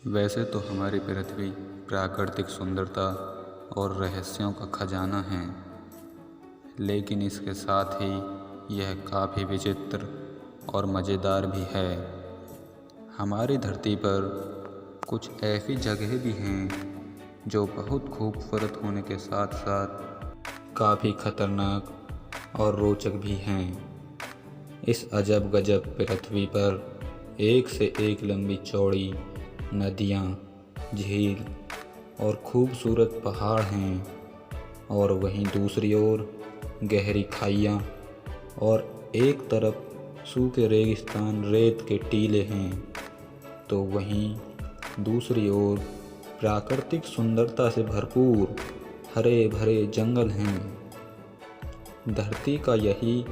वैसे तो हमारी पृथ्वी प्राकृतिक सुंदरता और रहस्यों का खजाना है, लेकिन इसके साथ ही यह काफ़ी विचित्र और मज़ेदार भी है। हमारी धरती पर कुछ ऐसी जगह भी हैं जो बहुत खूबसूरत होने के साथ साथ काफ़ी खतरनाक और रोचक भी हैं। इस अजब गजब पृथ्वी पर एक से एक लंबी चौड़ी नदियाँ, झील और खूबसूरत पहाड़ हैं, और वहीं दूसरी ओर गहरी खाइयाँ और एक तरफ सूखे रेगिस्तान रेत के टीले हैं, तो वहीं दूसरी ओर प्राकृतिक सुंदरता से भरपूर हरे भरे जंगल हैं। धरती का यही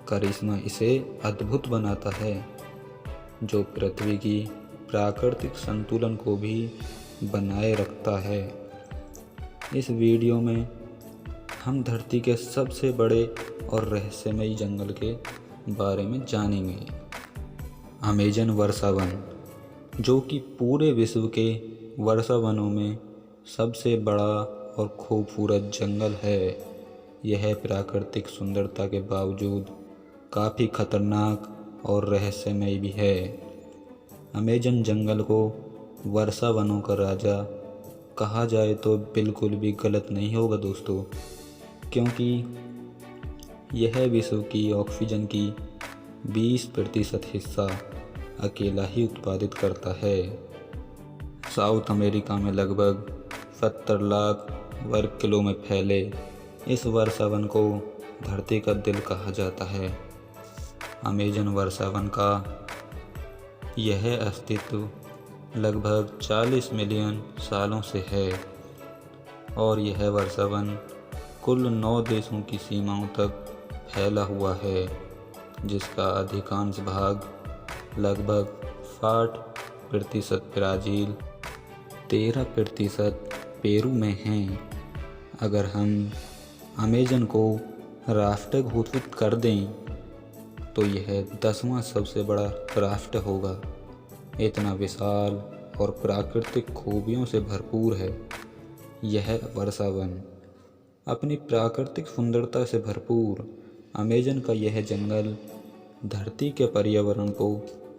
करिश्मा इसे अद्भुत बनाता है, जो पृथ्वी की प्राकृतिक संतुलन को भी बनाए रखता है। इस वीडियो में हम धरती के सबसे बड़े और रहस्यमयी जंगल के बारे में जानेंगे। अमेज़न वर्षा वन, जो कि पूरे विश्व के वर्षा वनों में सबसे बड़ा और खूबसूरत जंगल है। यह प्राकृतिक सुंदरता के बावजूद काफ़ी खतरनाक और रहस्यमयी भी है। अमेज़न जंगल को वर्षा वनों का राजा कहा जाए तो बिल्कुल भी गलत नहीं होगा दोस्तों, क्योंकि यह विश्व की ऑक्सीजन की 20% हिस्सा अकेला ही उत्पादित करता है। साउथ अमेरिका में लगभग 70 लाख वर्ग किलो में फैले इस वर्षा वन को धरती का दिल कहा जाता है। अमेज़न वर्षा वन का यह अस्तित्व लगभग 40 मिलियन सालों से है, और यह वर्षा वन कुल 9 देशों की सीमाओं तक फैला हुआ है, जिसका अधिकांश भाग लगभग 60% ब्राज़ील, 13% पेरू में हैं। अगर हम अमेज़न को राष्ट्र घोषित कर दें तो यह 10वां सबसे बड़ा राष्ट्र होगा। इतना विशाल और प्राकृतिक खूबियों से भरपूर है यह वर्षा वन। अपनी प्राकृतिक सुंदरता से भरपूर अमेज़न का यह जंगल धरती के पर्यावरण को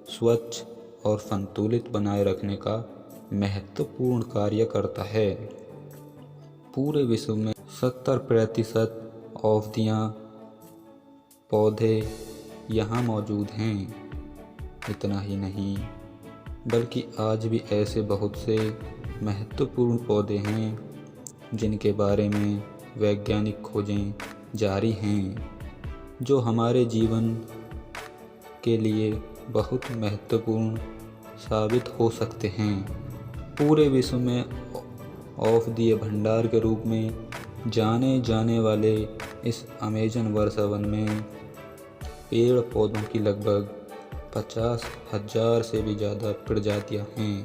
स्वच्छ और संतुलित बनाए रखने का महत्वपूर्ण कार्य करता है। पूरे विश्व में 70% औषधियाँ पौधे यहाँ मौजूद हैं। इतना ही नहीं, बल्कि आज भी ऐसे बहुत से महत्वपूर्ण पौधे हैं जिनके बारे में वैज्ञानिक खोजें जारी हैं, जो हमारे जीवन के लिए बहुत महत्वपूर्ण साबित हो सकते हैं। पूरे विश्व में औषधीय भंडार के रूप में जाने जाने वाले इस अमेज़न वर्षा वन में पेड़ पौधों की लगभग 50,000 से भी ज़्यादा प्रजातियां हैं,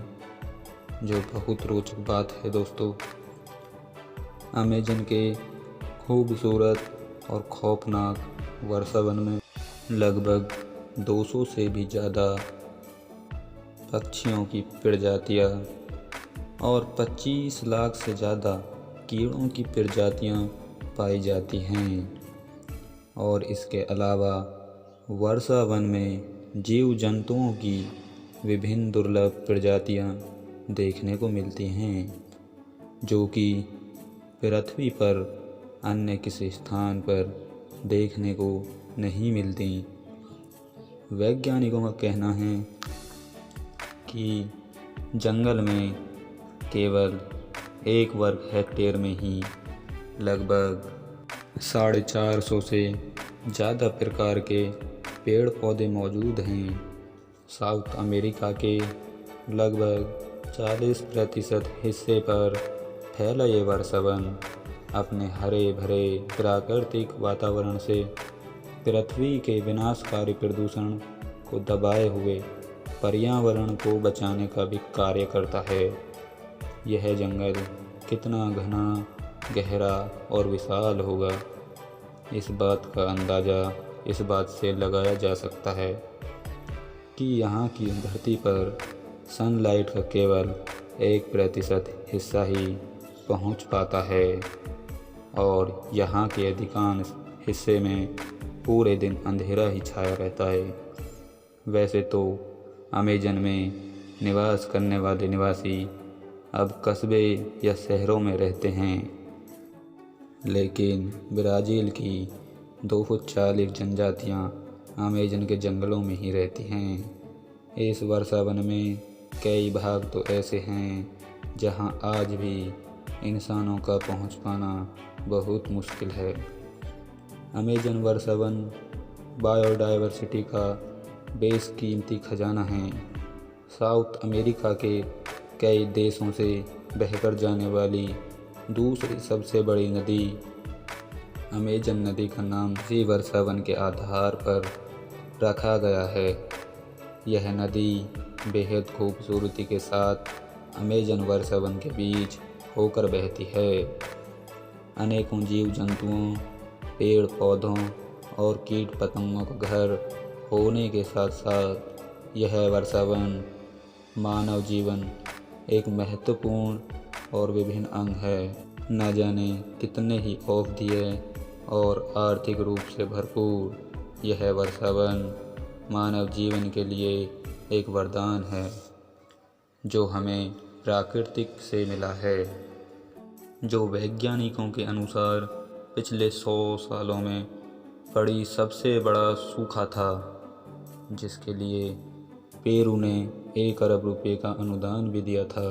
जो बहुत रोचक बात है दोस्तों। अमेज़न के खूबसूरत और खौफनाक वर्षा वन में लगभग 200 से भी ज़्यादा पक्षियों की प्रजातियां और 25 लाख से ज़्यादा कीड़ों की प्रजातियां पाई जाती हैं। और इसके अलावा वर्षा वन में जीव जंतुओं की विभिन्न दुर्लभ प्रजातियां देखने को मिलती हैं, जो कि पृथ्वी पर अन्य किसी स्थान पर देखने को नहीं मिलती। वैज्ञानिकों का कहना है कि जंगल में केवल 1 वर्ग हेक्टेयर में ही लगभग 450 से ज़्यादा प्रकार के पेड़ पौधे मौजूद हैं। साउथ अमेरिका के लगभग 40% हिस्से पर फैला ये वर्षा वन अपने हरे भरे प्राकृतिक वातावरण से पृथ्वी के विनाशकारी प्रदूषण को दबाए हुए पर्यावरण को बचाने का भी कार्य करता है। यह जंगल कितना घना, गहरा और विशाल होगा, इस बात का अंदाज़ा इस बात से लगाया जा सकता है कि यहाँ की धरती पर सनलाइट का केवल 1% हिस्सा ही पहुंच पाता है और यहाँ के अधिकांश हिस्से में पूरे दिन अंधेरा ही छाया रहता है। वैसे तो अमेज़न में निवास करने वाले निवासी अब कस्बे या शहरों में रहते हैं, लेकिन ब्राज़ील की 240 जनजातियाँ अमेज़न के जंगलों में ही रहती हैं। इस वर्षावन में कई भाग तो ऐसे हैं जहां आज भी इंसानों का पहुंच पाना बहुत मुश्किल है। अमेज़न वर्षावन बायोडायवर्सिटी का बेशकीमती खजाना है। साउथ अमेरिका के कई देशों से बहकर जाने वाली दूसरी सबसे बड़ी नदी अमेज़न नदी का नाम इसी वर्षावन के आधार पर रखा गया है। यह नदी बेहद खूबसूरती के साथ अमेज़न वर्षावन के बीच होकर बहती है। अनेकों जीव जंतुओं, पेड़ पौधों और कीट पतंगों का घर होने के साथ साथ यह वर्षावन मानव जीवन एक महत्वपूर्ण और विभिन्न अंग है। न जाने कितने ही औषधीय और आर्थिक रूप से भरपूर यह वर्षावन मानव जीवन के लिए एक वरदान है जो हमें प्राकृतिक से मिला है, जो वैज्ञानिकों के अनुसार पिछले 100 सालों में पड़ी सबसे बड़ा सूखा था, जिसके लिए पेरू ने 1 अरब रुपये का अनुदान भी दिया था।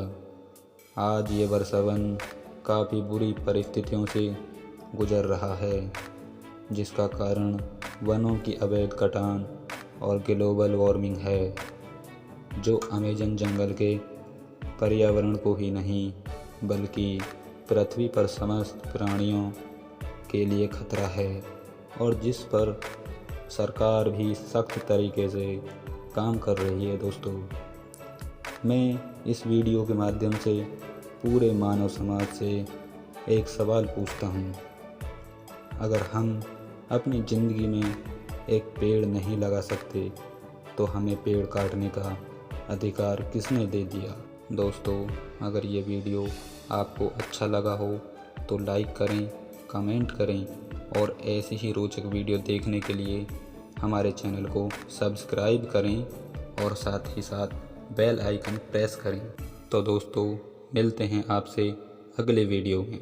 आज ये वर्षावन काफ़ी बुरी परिस्थितियों से गुजर रहा है, जिसका कारण वनों की अवैध कटान और ग्लोबल वार्मिंग है, जो अमेज़न जंगल के पर्यावरण को ही नहीं बल्कि पृथ्वी पर समस्त प्राणियों के लिए खतरा है और जिस पर सरकार भी सख्त तरीके से काम कर रही है। दोस्तों, मैं इस वीडियो के माध्यम से पूरे मानव समाज से एक सवाल पूछता हूँ, अगर हम अपनी ज़िंदगी में एक पेड़ नहीं लगा सकते तो हमें पेड़ काटने का अधिकार किसने दे दिया? दोस्तों, अगर ये वीडियो आपको अच्छा लगा हो तो लाइक करें, कमेंट करें और ऐसी ही रोचक वीडियो देखने के लिए हमारे चैनल को सब्सक्राइब करें और साथ ही साथ बेल आइकन प्रेस करें। तो दोस्तों, मिलते हैं आपसे अगले वीडियो में।